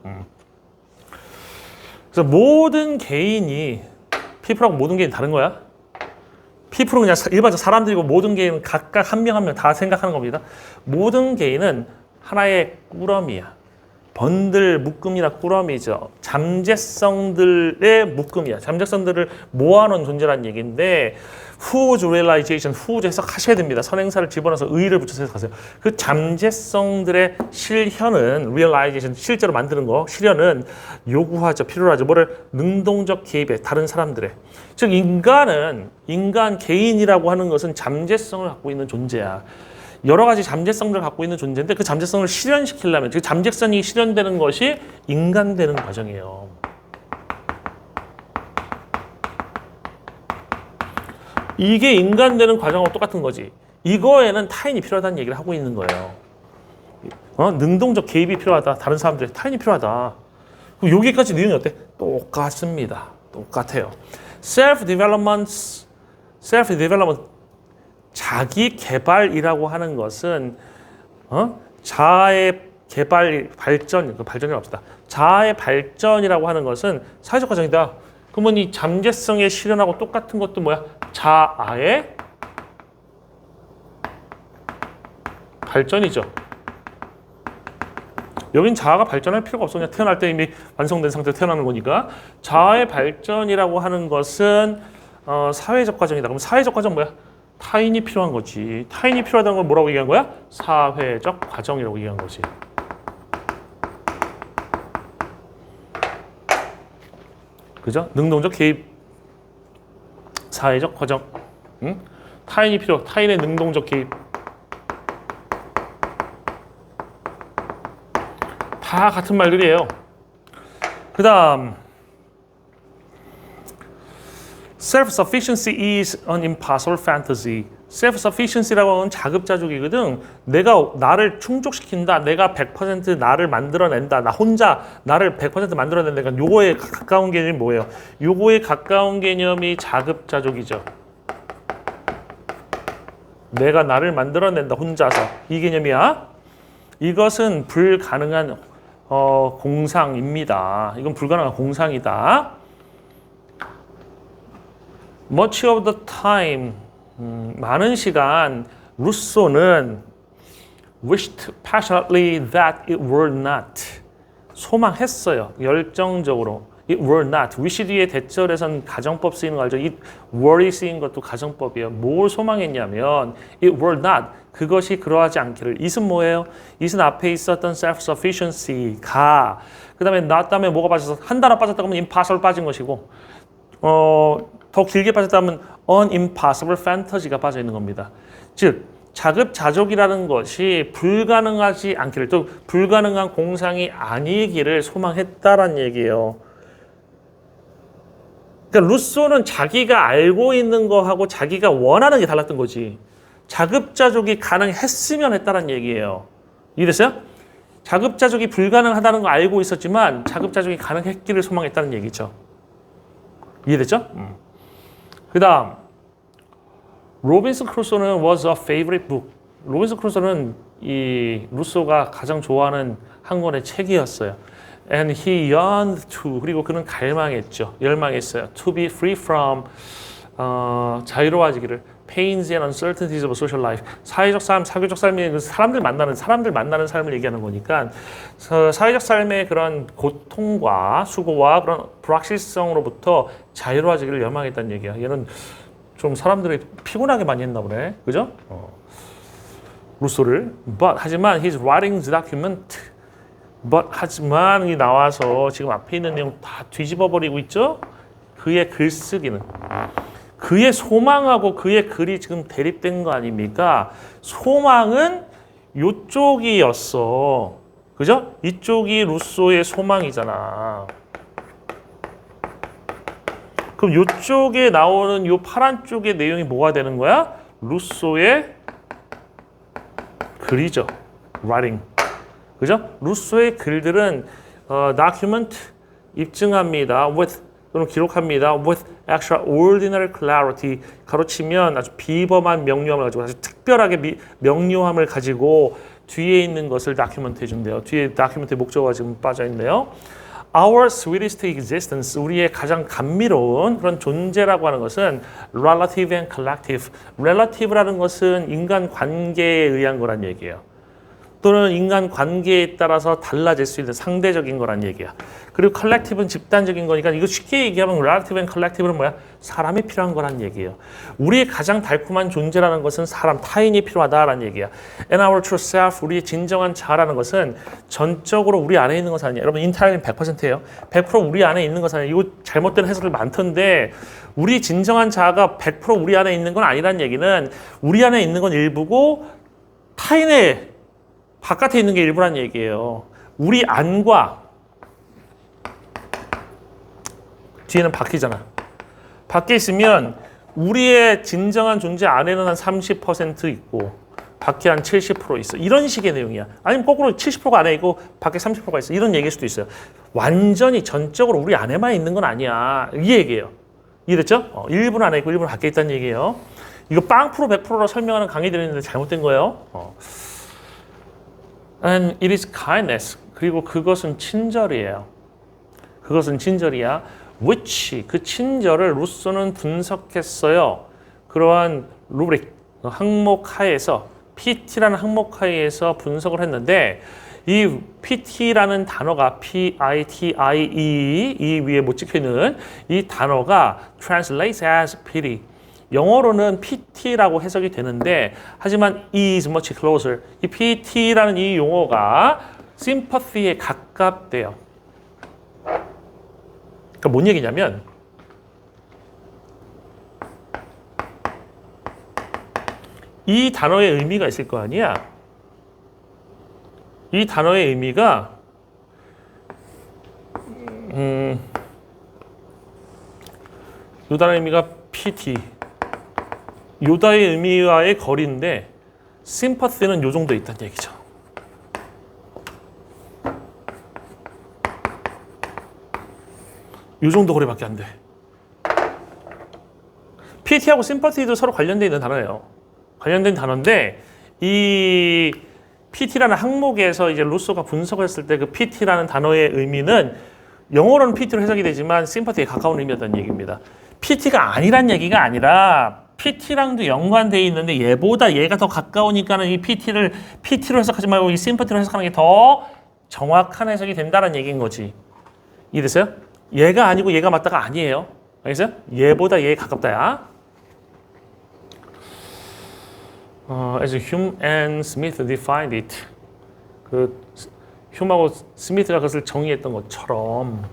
그래서 모든 개인이 people하고 모든 개인이 다른 거야. people은 그냥 일반적 사람들이고 모든 개인은 각각 한 명 한 명 다 생각하는 겁니다. 모든 개인은 하나의 꾸러미야. 번들, 묶음이나 꾸러미죠. 잠재성들의 묶음이야. 잠재성들을 모아놓은 존재라는 얘기인데 whose realization, whose 해석하셔야 됩니다. 선행사를 집어넣어서 의를 붙여서 해석하세요. 그 잠재성들의 실현은 realization, 실제로 만드는 거, 실현은 요구하죠. 필요하죠. 뭐를? 능동적 개입에 다른 사람들의. 즉 인간 개인이라고 하는 것은 잠재성을 갖고 있는 존재야. 여러 가지 잠재성들을 갖고 있는 존재인데 그 잠재성을 실현시키려면 그 잠재성이 실현되는 것이 인간 되는 과정이에요. 이게 인간 되는 과정하고 똑같은 거지. 이거에는 타인이 필요하다는 얘기를 하고 있는 거예요. 능동적 개입이 필요하다. 다른 사람들의 타인이 필요하다. 그럼 여기까지 내용이 어때? 똑같습니다. 똑같아요. self-development 자기 개발이라고 하는 것은 자아의 개발, 발전, 발전이 없다. 자아의 발전이라고 하는 것은 사회적 과정이다. 그러면 이 잠재성의 실현하고 똑같은 것도 뭐야? 자아의 발전이죠. 여긴 자아가 발전할 필요가 없어. 그냥 태어날 때 이미 완성된 상태로 태어나는 거니까. 자아의 발전이라고 하는 것은 사회적 과정이다. 그럼 사회적 과정 뭐야? 타인이 필요한 거지. 타인이 필요하다는 건 뭐라고 얘기한 거야? 사회적 과정이라고 얘기한 거지. 그죠? 능동적 개입, 사회적 과정. 응? 타인이 필요, 타인의 능동적 개입. 다 같은 말들이에요. 그 다음 Self-sufficiency is an impossible fantasy. Self-sufficiency라고 하는 자급자족이거든. 내가 나를 충족시킨다. 내가 100% 나를 만들어낸다. 나 혼자 나를 100% 만들어낸다. 요거에 가까운 개념이 뭐예요? 요거에 가까운 개념이 자급자족이죠. 내가 나를 만들어낸다. 혼자서. 이 개념이야. 이것은 불가능한 공상입니다. 이건 불가능한 공상이다. Much of the time, 많은 시간 루소는 wished passionately that it were not. 소망했어요. 열정적으로. It were not. wish 뒤에 대절에선 가정법 쓰이는 거 알죠? it were이 쓰인 것도 가정법이에요. 뭘 소망했냐면 it were not. 그것이 그러하지 않기를. it은 뭐예요? it은 앞에 있었던 self-sufficiency가 그 다음에 not 다음에 뭐가 빠져서 한 단어 빠졌다고 하면 impossible 빠진 것이고 더 길게 빠졌다면 unimpossible fantasy가 빠져 있는 겁니다. 즉 자급자족이라는 것이 불가능하지 않기를 또 불가능한 공상이 아니기를 소망했다란 얘기예요. 그러니까 루소는 자기가 알고 있는 거하고 자기가 원하는 게 달랐던 거지. 자급자족이 가능했으면 했다는 얘기예요. 이해됐어요? 자급자족이 불가능하다는 거 알고 있었지만 자급자족이 가능했기를 소망했다는 얘기죠. 이해됐죠? 그 다음 로빈슨 크루소는 was a favorite book. 로빈슨 크루소는 이 루소가 가장 좋아하는 한 권의 책이었어요. And he yearned to 그리고 그는 갈망했죠. 열망했어요. To be free from 자유로워지기를 pains and uncertainties of social life. 사회적 삶, 사교적 삶이 사람들 만나는 삶을 얘기하는 거니까 사회적 삶의 그런 고통과 수고와 그런 불확실성으로부터 자유로워지기를 열망했다는 얘기야. 얘는 좀 사람들이 피곤하게 많이 했나 보네. 그죠? 루소를. But 하지만 his writing document. But 하지만 이 나와서 지금 앞에 있는 내용 다 뒤집어 버리고 있죠? 그의 글쓰기는. 그의 소망하고 그의 글이 지금 대립된 거 아닙니까? 소망은 이쪽이었어. 그죠? 이쪽이 루소의 소망이잖아. 그럼 이쪽에 나오는 이 파란 쪽의 내용이 뭐가 되는 거야? 루소의 글이죠. writing. 그죠? 루소의 글들은 document 입증합니다. with 또는 기록합니다. with extraordinary clarity 가로치면 아주 비범한 명료함을 가지고 아주 특별하게 명료함을 가지고 뒤에 있는 것을 document 해준대요. 뒤에 document의 목적어가 지금 빠져 있네요. Our sweetest existence, 우리의 가장 감미로운 그런 존재라고 하는 것은 relative and collective. relative라는 것은 인간 관계에 의한 거란 얘기예요. 또는 인간 관계에 따라서 달라질 수 있는 상대적인 거란 얘기야. 그리고 collective는 집단적인 거니까 이거 쉽게 얘기하면 relative and collective는 뭐야? 사람이 필요한 거란 얘기예요. 우리의 가장 달콤한 존재라는 것은 사람, 타인이 필요하다라는 얘기야. And our true self, 우리의 진정한 자라는 것은 전적으로 우리 안에 있는 것은 아니야. 여러분 entirely 100%예요. 100% 우리 안에 있는 것은 아니야. 이거 잘못된 해석들 많던데 우리 진정한 자가 100% 우리 안에 있는 건 아니란 얘기는 우리 안에 있는 건 일부고 타인의 바깥에 있는 게 일부란 얘기예요. 우리 안과 뒤에는 밖이잖아. 밖에 있으면 우리의 진정한 존재 안에는 한 30% 있고 밖에 한 70% 있어. 이런 식의 내용이야. 아니면 거꾸로 70%가 안에 있고 밖에 30%가 있어. 이런 얘기일 수도 있어요. 완전히 전적으로 우리 안에만 있는 건 아니야. 이 얘기예요. 이해됐죠? 일부는 안에 있고 일부는 밖에 있다는 얘기예요. 이거 빵 프로 100%로 설명하는 강의들이 있는데 잘못된 거예요. And it is kindness. 그리고 그것은 친절이에요. 그것은 친절이야. which, 그 친절을 루소는 분석했어요. 그러한 루브릭, 항목 하에서 PT라는 항목 하에서 분석을 했는데 이 PT라는 단어가 P-I-T-I-E 이 위에 못 찍혀있는 이 단어가 translates as pity. 영어로는 PT라고 해석이 되는데 하지만 is much closer. 이 PT라는 이 용어가 sympathy에 가깝대요. 그러니까 뭔 얘기냐면 이 단어의 의미가 있을 거 아니야. 이 단어의 의미가 이 단어의 의미가 PT. 요다의 의미와의 거리인데 심퍼시는 요 정도 있다는 얘기죠. 요 정도 거리밖에 안 돼. PT하고 심퍼시도 서로 관련되어 있는 단어예요. 관련된 단어인데 이 PT라는 항목에서 이제 루소가 분석했을 때 그 PT라는 단어의 의미는 영어로는 PT로 해석이 되지만 심퍼티에 가까운 의미였다는 얘기입니다. PT가 아니란 얘기가 아니라 PT랑도 연관되어 있는데 얘보다 얘가 더 가까우니까는 이 PT로 해석하지 말고 이 심퍼티로 해석하는 게 더 정확한 해석이 된다는 얘기인 거지. 이해됐어요? 얘가 아니고 얘가 맞다가 아니에요. 알겠어요? 얘보다 얘에 가깝다야. As Hume and Smith defined it. 그 휴머하고 스미스가 그것을 정의했던 것처럼,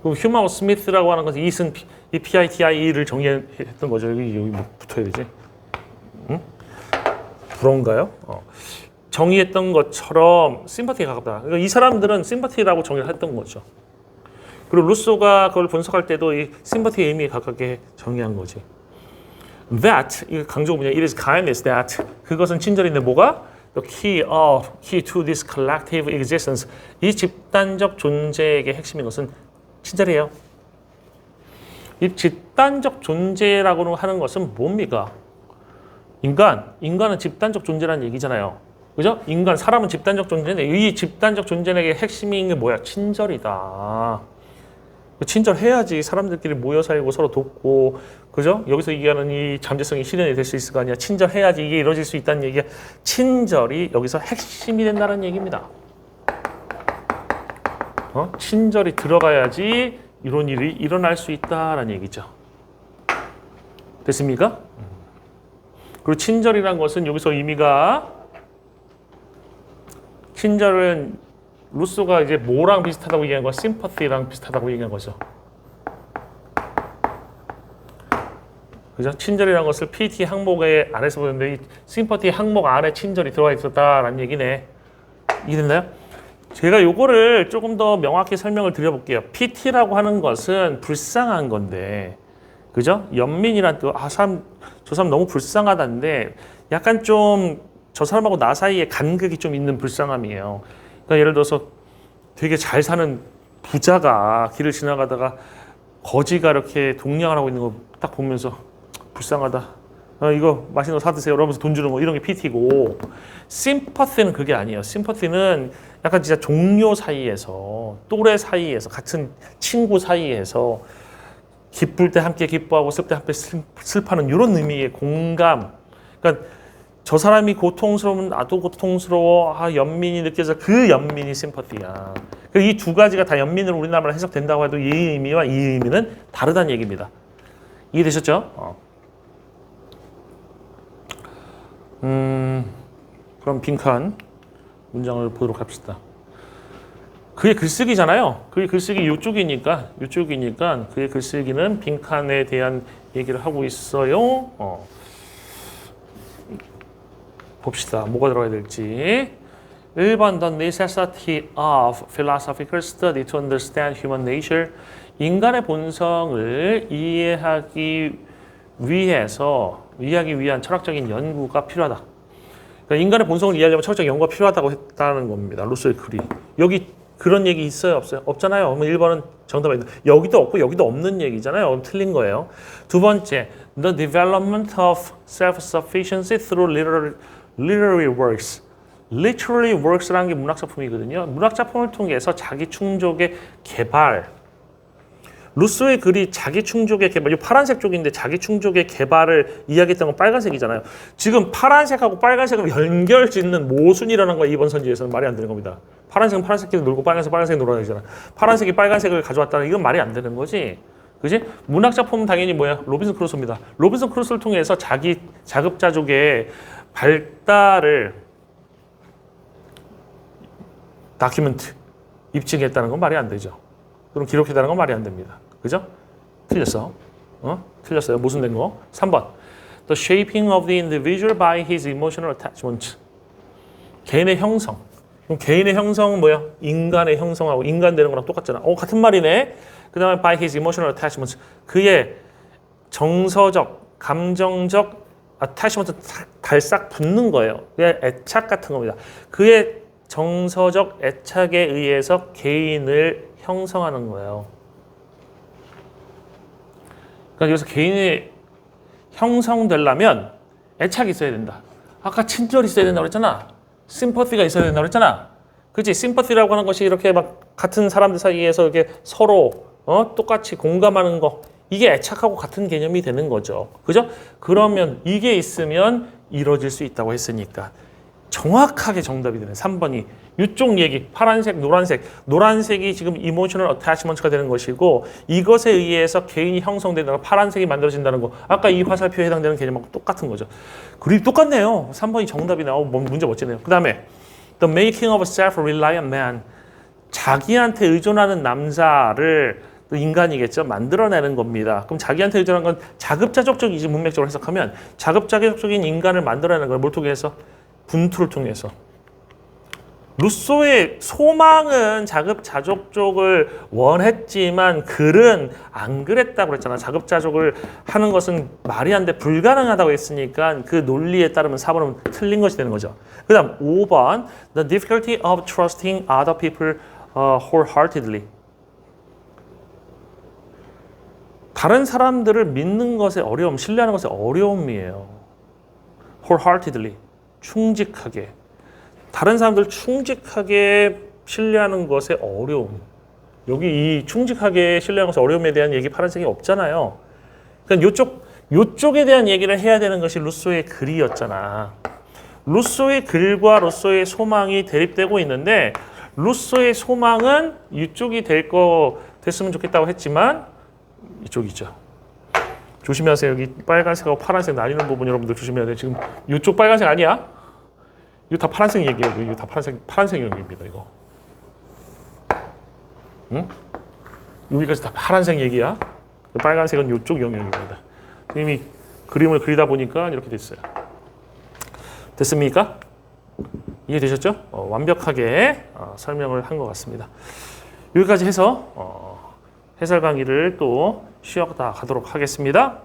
그 휴머하고 스미스라고 하는 것은 이슨 이 PITI를 정의했던 거죠. 여기 뭐 붙어야 되지? 응? 불어인가요? 정의했던 것처럼 심퍼티에 가깝다. 그러니까 이 사람들은 심퍼티라고 정의를 했던 거죠. 그리고 루소가 그걸 분석할 때도 이 심퍼티의 의미에 가깝게 정의한 거지. That, 이거 강조가 뭐냐? It is kindness that. 그것은 친절인데 뭐가? The key to this collective existence. 이 집단적 존재의 핵심인 것은 친절이에요. 이 집단적 존재라고 하는 것은 뭡니까? 인간은 집단적 존재라는 얘기잖아요. 그죠? 사람은 집단적 존재인데 이 집단적 존재의 핵심인 게 뭐야? 친절이다. 친절해야지 사람들끼리 모여 살고 서로 돕고, 그죠? 여기서 얘기하는 이 잠재성이 실현이 될 수 있을 거 아니야. 친절해야지 이게 이루어질 수 있다는 얘기야. 친절이 여기서 핵심이 된다는 얘기입니다. 친절이 들어가야지 이런 일이 일어날 수 있다는 얘기죠. 됐습니까? 그리고 친절이라는 것은 여기서 의미가, 친절은 루소가 이제 뭐랑 비슷하다고 얘기한 거야? 심퍼티랑 비슷하다고 얘기한 거죠. 그죠? 친절이라는 것을 PT 항목의 안에서 보는데 이 심퍼티 항목 안에 친절이 들어가 있었다라는 얘기네. 이해됐나요? 제가 요거를 조금 더 명확히 설명을 드려볼게요. PT라고 하는 것은 불쌍한 건데, 그죠? 연민이란 또 저 사람 너무 불쌍하다는데 약간 좀 저 사람하고 나 사이에 간극이 좀 있는 불쌍함이에요. 그러니까 예를 들어서 되게 잘 사는 부자가 길을 지나가다가 거지가 이렇게 동냥을 하고 있는 거 딱 보면서 불쌍하다. 이거 맛있는 거 사드세요. 이러면서 돈 주는 거, 이런 게 PT고, 심퍼티는 그게 아니에요. 심퍼티는 약간 진짜 동료 사이에서, 또래 사이에서, 같은 친구 사이에서 기쁠 때 함께 기뻐하고 슬플 때 함께 슬퍼하는 이런 의미의 공감. 그러니까 저 사람이 고통스러우면 나도 고통스러워. 연민이 느껴져. 그 연민이 심퍼티야. 이 두 가지가 다 연민으로 우리나라로 해석된다고 해도 이 의미와 이 의미는 다르다는 얘기입니다. 이해되셨죠? 그럼 빈칸 문장을 보도록 합시다. 그의 글쓰기잖아요. 그의 글쓰기 이쪽이니까 그의 글쓰기는 빈칸에 대한 얘기를 하고 있어요. 봅시다. 뭐가 들어가야 될지. 1번 The necessity of philosophical study to understand human nature. 인간의 본성을 이해하기 위한 철학적인 연구가 필요하다. 그러니까 인간의 본성을 이해하려면 철학적 연구가 필요하다고 했다는 겁니다. 루소의 글이. 여기 그런 얘기 있어요? 없어요? 없잖아요. 그러면 1번은 정답입니다. 여기도 없고 여기도 없는 얘기잖아요. 그럼 틀린 거예요. 두 번째, The development of self-sufficiency through literary works. literary works라는 게 문학작품이거든요. 문학작품을 통해서 자기 충족의 개발. 루소의 글이 자기 충족의 개발, 이 파란색 쪽인데 자기 충족의 개발을 이야기했던 건 빨간색이잖아요. 지금 파란색하고 빨간색을 연결 짓는 모순이라는 거 이번 선지에서는 말이 안 되는 겁니다. 파란색은 파란색끼리 놀고 빨간색이 놀아야 되잖아. 파란색이 빨간색을 가져왔다는 이건 말이 안 되는 거지. 그지? 문학작품은 당연히 뭐야? 로빈슨 크루소입니다. 로빈슨 크루소를 통해서 자기 자급자족의 발달을 다큐멘트, 입증했다는 건 말이 안 되죠. 그럼 기록했다는 건 말이 안 됩니다. 그죠? 틀렸어. 틀렸어요. 모순된 거. 3번. The shaping of the individual by his emotional attachment. 개인의 형성. 그럼 개인의 형성은 뭐야? 인간의 형성하고 인간 되는 거랑 똑같잖아. 같은 말이네. 그 다음에 by his emotional attachment. 그의 정서적, 감정적 attachment 달싹 붙는 거예요. 그게 애착 같은 겁니다. 그의 정서적 애착에 의해서 개인을 형성하는 거예요. 그러니까 여기서 개인이 형성되려면 애착이 있어야 된다. 아까 친절이 있어야 된다고 그랬잖아. 심퍼티가 있어야 된다고 그랬잖아. 그치? 심퍼티라고 하는 것이 이렇게 막 같은 사람들 사이에서 이렇게 서로 똑같이 공감하는 거. 이게 애착하고 같은 개념이 되는 거죠. 그죠? 그러면 이게 있으면 이루어질 수 있다고 했으니까 정확하게 정답이 되는 3번이 이쪽 얘기 파란색, 노란색. 노란색이 지금 이모셔널 어태치먼트가 되는 것이고 이것에 의해서 개인이 형성된다고 파란색이 만들어진다는 거. 아까 이 화살표에 해당되는 개념하고 똑같은 거죠. 그림이 똑같네요. 3번이 정답이 나오고 문제 멋지네요. 그 다음에 The making of a self-reliant man. 자기한테 의존하는 남자를 인간이겠죠. 만들어내는 겁니다. 그럼 자기한테 의존하는 건 자급자족적이지 문맥적으로 해석하면 자급자족적인 인간을 만들어내는 걸 뭘 통해서? 분투를 통해서. 루소의 소망은 자급자족족을 원했지만 글은 안 그랬다고 그랬잖아. 자급자족을 하는 것은 말이 안 돼 불가능하다고 했으니까 그 논리에 따르면 4번은 틀린 것이 되는 거죠. 그 다음 5번 The difficulty of trusting other people wholeheartedly. 다른 사람들을 믿는 것의 어려움, 신뢰하는 것의 어려움이에요. wholeheartedly. 충직하게. 다른 사람들 충직하게 신뢰하는 것의 어려움. 여기 이 충직하게 신뢰하는 것의 어려움에 대한 얘기 파란색이 없잖아요. 그러니까 요쪽에 대한 얘기를 해야 되는 것이 루소의 글이었잖아. 루소의 글과 루소의 소망이 대립되고 있는데 루소의 소망은 이쪽이 됐으면 좋겠다고 했지만 이쪽이죠. 조심하세요. 여기 빨간색하고 파란색 나뉘는 부분 여러분들 조심해야 돼요. 지금 이쪽 빨간색 아니야? 이거 다 파란색 얘기예요. 이거 다 파란색 영역입니다. 이거. 응? 여기까지 다 파란색 얘기야. 빨간색은 이쪽 영역입니다. 이미 그림을 그리다 보니까 이렇게 됐어요. 됐습니까? 이해되셨죠? 완벽하게 설명을 한 것 같습니다. 여기까지 해서 해설 강의를 또 쉬었다 가도록 하겠습니다.